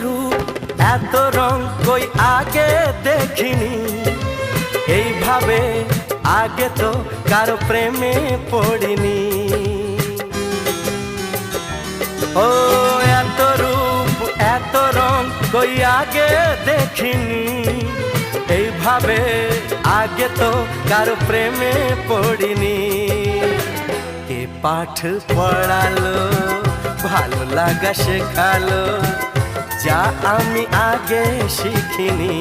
রূপ এত রং কই আগে দেখিনি, এইভাবে আগে তো কারো প্রেমে পড়িনি। ও এত রূপ এত রং কই আগে দেখিনি, এইভাবে আগে তো কারো প্রেমে পড়িনি। কে পাঠ পড়ালো ভালো লাগা শেখালো, যা আমি আগে শিখিনি।